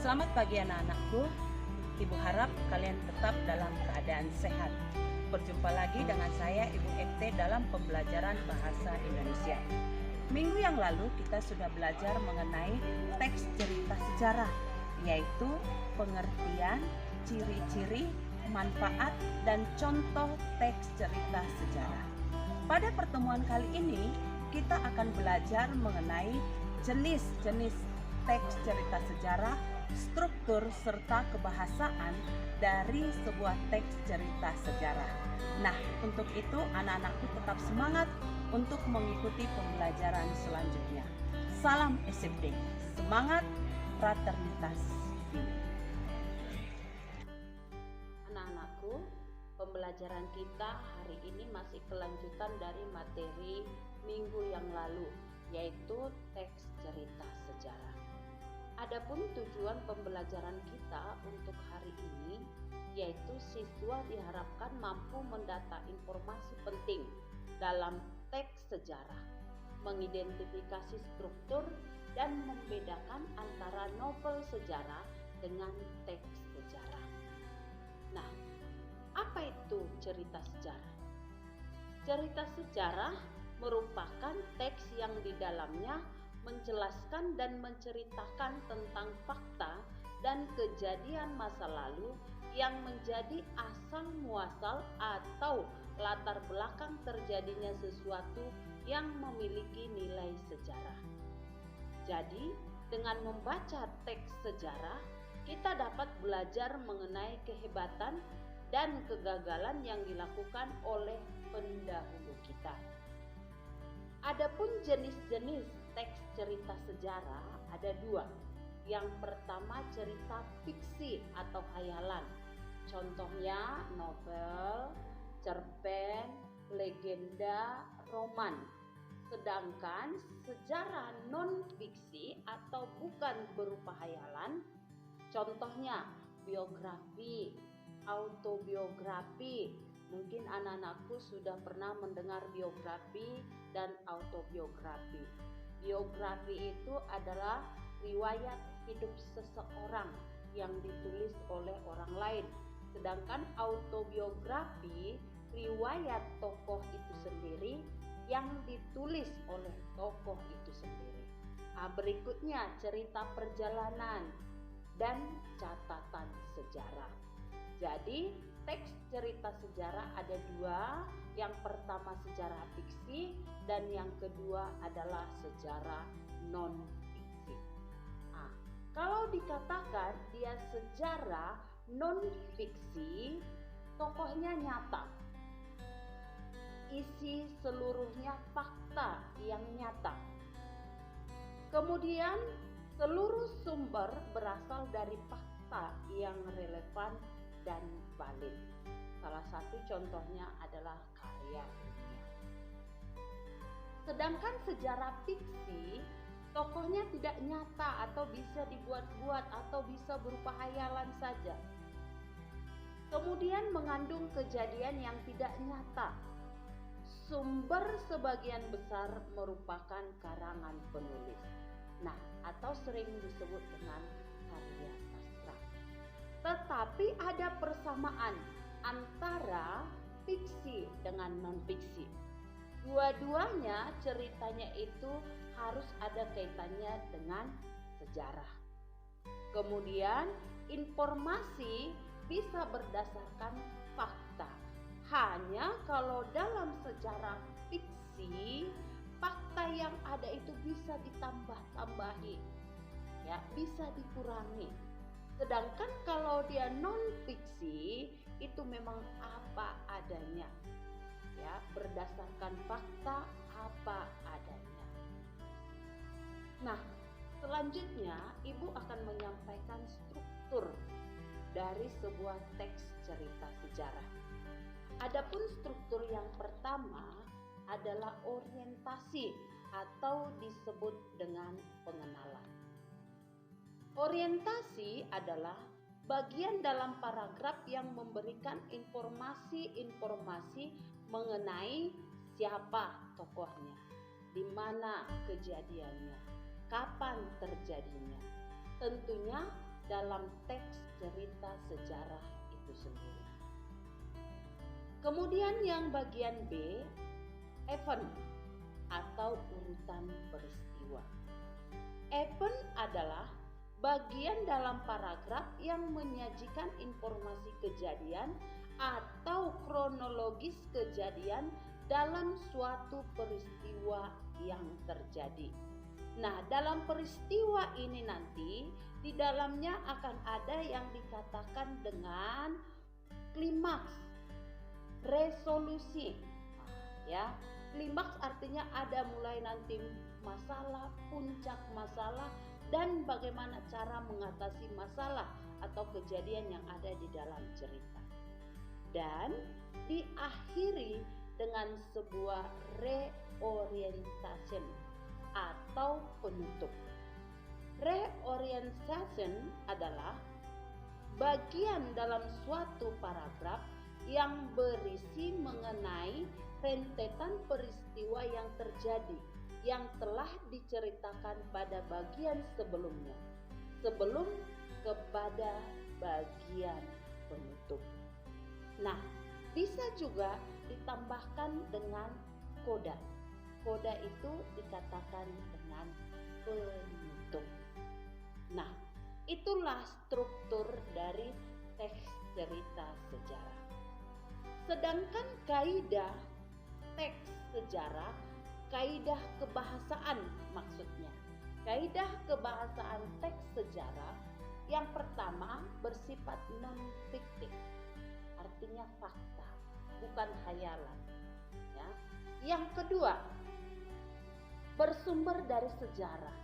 Selamat pagi anak-anakku. Ibu harap kalian tetap dalam keadaan sehat. Berjumpa lagi dengan saya Ibu Ekte dalam pembelajaran bahasa Indonesia. Minggu yang lalu kita sudah belajar mengenai teks cerita sejarah, yaitu pengertian, ciri-ciri, manfaat, dan contoh teks cerita sejarah. Pada pertemuan kali ini, kita akan belajar mengenai jenis-jenis teks cerita sejarah, struktur serta kebahasaan dari sebuah teks cerita sejarah. Nah, untuk itu anak-anakku tetap semangat untuk mengikuti pembelajaran selanjutnya. Salam SMP, semangat fraternitas. Anak-anakku, pembelajaran kita hari ini masih kelanjutan dari materi minggu yang lalu, yaitu teks cerita sejarah. Adapun tujuan pembelajaran kita untuk hari ini, yaitu siswa diharapkan mampu mendata informasi penting dalam teks sejarah, mengidentifikasi struktur dan membedakan antara novel sejarah dengan teks sejarah. Nah, apa itu cerita sejarah? Cerita sejarah merupakan teks yang di dalamnya menjelaskan dan menceritakan tentang fakta dan kejadian masa lalu yang menjadi asal muasal atau latar belakang terjadinya sesuatu yang memiliki nilai sejarah. Jadi, dengan membaca teks sejarah, kita dapat belajar mengenai kehebatan dan kegagalan yang dilakukan oleh pendahulu kita. Adapun jenis-jenis teks cerita sejarah ada dua. Yang pertama cerita fiksi atau khayalan. Contohnya novel, cerpen, legenda, roman. Sedangkan sejarah non-fiksi atau bukan berupa khayalan, contohnya biografi, autobiografi. Mungkin anak-anakku sudah pernah mendengar biografi dan autobiografi. Biografi itu adalah riwayat hidup seseorang yang ditulis oleh orang lain. Sedangkan autobiografi, riwayat tokoh itu sendiri yang ditulis oleh tokoh itu sendiri. Berikutnya cerita perjalanan dan catatan sejarah. Jadi teks cerita sejarah ada dua. Yang pertama sejarah fiksi dan yang kedua adalah sejarah non-fiksi. Kalau dikatakan dia sejarah non-fiksi, tokohnya nyata. Isi seluruhnya fakta yang nyata. Kemudian seluruh sumber berasal dari fakta yang relevan dan valid. Salah satu contohnya adalah karya ilmiah. Sedangkan sejarah fiksi, tokohnya tidak nyata atau bisa dibuat-buat atau bisa berupa hayalan saja. Kemudian mengandung kejadian yang tidak nyata. Sumber sebagian besar merupakan karangan penulis. Nah, atau sering disebut dengan karya sastra. Tetapi ada persamaan antara fiksi dengan non-fiksi. Dua-duanya ceritanya itu harus ada kaitannya dengan sejarah. Kemudian informasi bisa berdasarkan fakta. Hanya kalau dalam sejarah fiksi, fakta yang ada itu bisa ditambah-tambahi, ya, bisa dikurangi. Sedangkan kalau dia non-fiksi, itu memang apa adanya, ya, berdasarkan fakta apa adanya. Nah, selanjutnya Ibu akan menyampaikan struktur dari sebuah teks cerita sejarah. Adapun struktur yang pertama adalah orientasi atau disebut dengan pengenalan. Orientasi adalah bagian dalam paragraf yang memberikan informasi-informasi mengenai siapa tokohnya, di mana kejadiannya, kapan terjadinya. Tentunya dalam teks cerita sejarah itu sendiri. Kemudian yang bagian B, event atau urutan peristiwa. Event adalah bagian dalam paragraf yang menyajikan informasi kejadian atau kronologis kejadian dalam suatu peristiwa yang terjadi. Nah, dalam peristiwa ini nanti di dalamnya akan ada yang dikatakan dengan klimaks, resolusi. Ya, klimaks artinya ada mulai nanti masalah, puncak masalah, dan bagaimana cara mengatasi masalah atau kejadian yang ada di dalam cerita. Dan diakhiri dengan sebuah reorientation atau penutup. Reorientation adalah bagian dalam suatu paragraf yang berisi mengenai rentetan peristiwa yang terjadi yang telah diceritakan pada bagian sebelumnya, sebelum kepada bagian penutup. Nah, bisa juga ditambahkan dengan koda. Koda itu dikatakan dengan penutup. Nah, itulah struktur dari teks cerita sejarah. Sedangkan kaidah teks sejarah, kaidah kebahasaan maksudnya. Kaidah kebahasaan teks sejarah yang pertama bersifat non-fiktif, artinya fakta, bukan khayalan. Ya. Yang kedua, bersumber dari sejarah.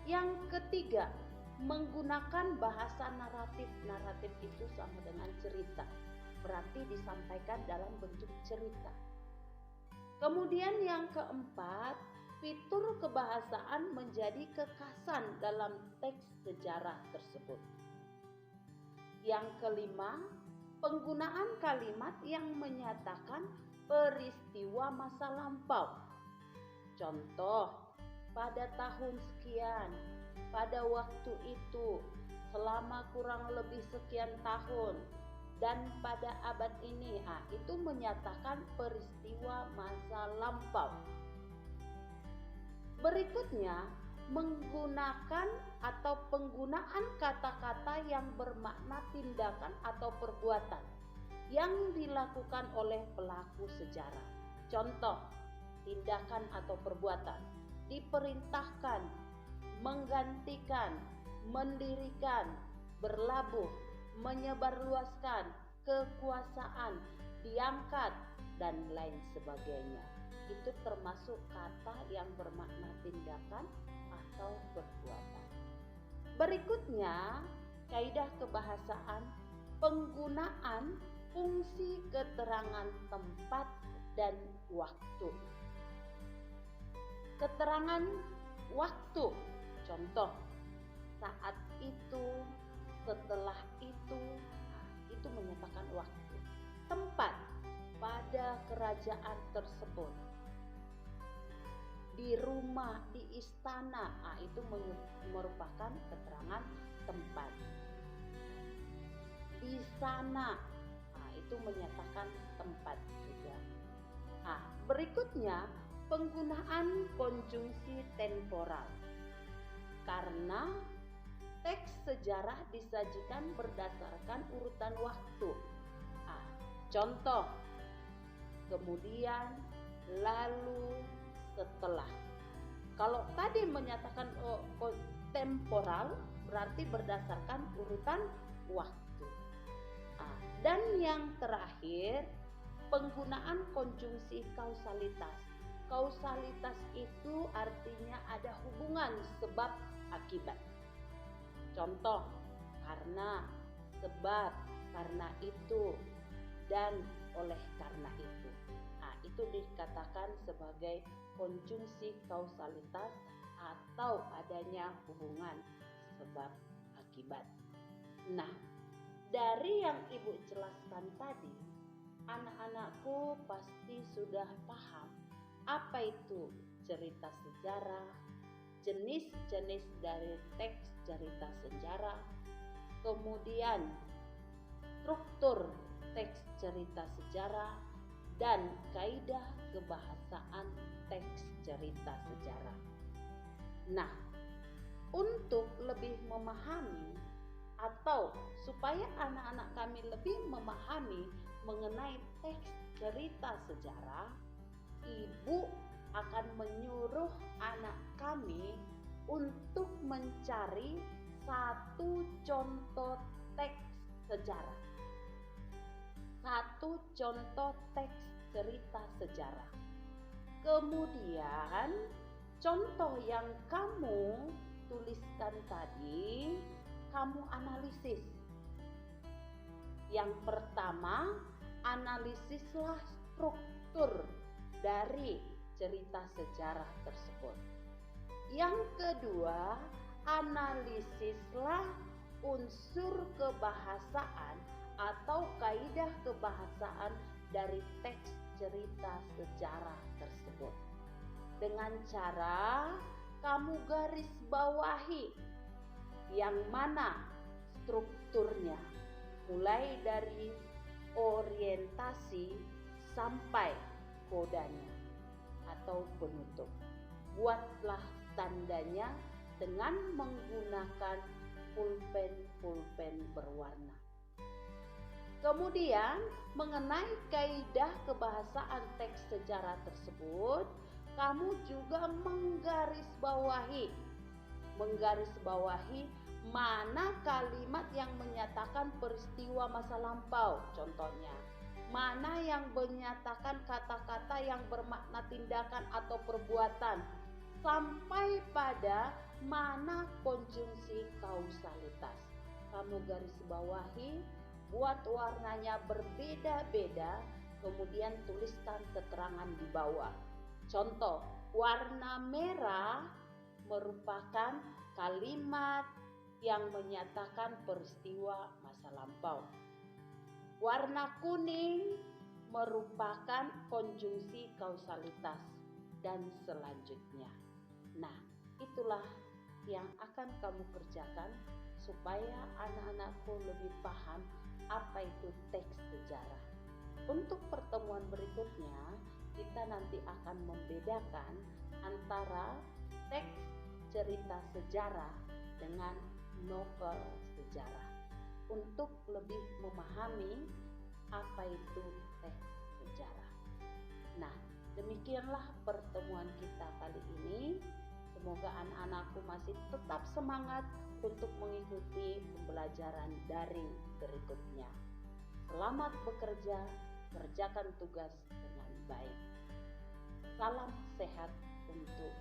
Yang ketiga, menggunakan bahasa naratif. Naratif itu sama dengan cerita, berarti disampaikan dalam bentuk cerita. Kemudian yang keempat, fitur kebahasaan menjadi kekhasan dalam teks sejarah tersebut. Yang kelima, penggunaan kalimat yang menyatakan peristiwa masa lampau. Contoh, pada tahun sekian, pada waktu itu, selama kurang lebih sekian tahun, dan pada abad ini. Itu menyatakan peristiwa masa lampau. Berikutnya, menggunakan atau penggunaan kata-kata yang bermakna tindakan atau perbuatan yang dilakukan oleh pelaku sejarah. Contoh, tindakan atau perbuatan: diperintahkan, menggantikan, mendirikan, berlabuh, menyebarluaskan, kekuasaan, diangkat, dan lain sebagainya. Itu termasuk kata yang bermakna tindakan atau perbuatan. Berikutnya, kaidah kebahasaan, penggunaan fungsi keterangan tempat dan waktu. Keterangan waktu, contoh, saat itu, setelah itu menyatakan waktu. Tempat, pada kerajaan tersebut, di rumah, di istana, itu merupakan keterangan tempat. Di sana, itu menyatakan tempat juga. Berikutnya, penggunaan konjungsi temporal. Karena teks sejarah disajikan berdasarkan urutan waktu. Contoh, kemudian, lalu, setelah. Kalau tadi menyatakan temporal, berarti berdasarkan urutan waktu. Dan yang terakhir, penggunaan konjungsi kausalitas. Kausalitas itu artinya ada hubungan sebab akibat. Contoh, karena, sebab, karena itu, dan oleh karena itu. Itu dikatakan sebagai konjungsi kausalitas atau adanya hubungan sebab akibat. Nah, dari yang Ibu jelaskan tadi, anak-anakku pasti sudah paham apa itu cerita sejarah, jenis-jenis dari teks cerita sejarah, kemudian struktur teks cerita sejarah, dan kaidah kebahasaan teks cerita sejarah. Nah, untuk lebih memahami atau supaya anak-anak kami lebih memahami mengenai teks cerita sejarah, ibu akan menyuruh anak kami untuk mencari satu contoh teks sejarah. Satu contoh teks cerita sejarah. Kemudian contoh yang kamu tuliskan tadi, kamu analisis. Yang pertama, analisislah struktur dari cerita sejarah tersebut. Yang kedua, analisislah unsur kebahasaan atau kaidah kebahasaan dari teks cerita sejarah tersebut. Dengan cara kamu garis bawahi yang mana strukturnya, mulai dari orientasi sampai kodanya atau penutup. Buatlah tandanya dengan menggunakan pulpen berwarna. Kemudian mengenai kaidah kebahasaan teks sejarah tersebut, kamu juga menggarisbawahi mana kalimat yang menyatakan peristiwa masa lampau, contohnya. Mana yang menyatakan kata-kata yang bermakna tindakan atau perbuatan, sampai pada mana konjungsi kausalitas. Kamu garis bawahi, buat warnanya berbeda-beda, kemudian tuliskan keterangan di bawah. Contoh, warna merah merupakan kalimat yang menyatakan peristiwa masa lampau. Warna kuning merupakan konjungsi kausalitas, dan selanjutnya. Nah, itulah yang akan kamu kerjakan supaya anak-anakku lebih paham apa itu teks sejarah. Untuk pertemuan berikutnya, kita nanti akan membedakan antara teks cerita sejarah dengan novel sejarah untuk lebih memahami apa itu teks sejarah. Nah, demikianlah pertemuan kita kali ini. Semoga anak-anakku masih tetap semangat untuk mengikuti pembelajaran daring berikutnya. Selamat bekerja, kerjakan tugas dengan baik. Salam sehat untuk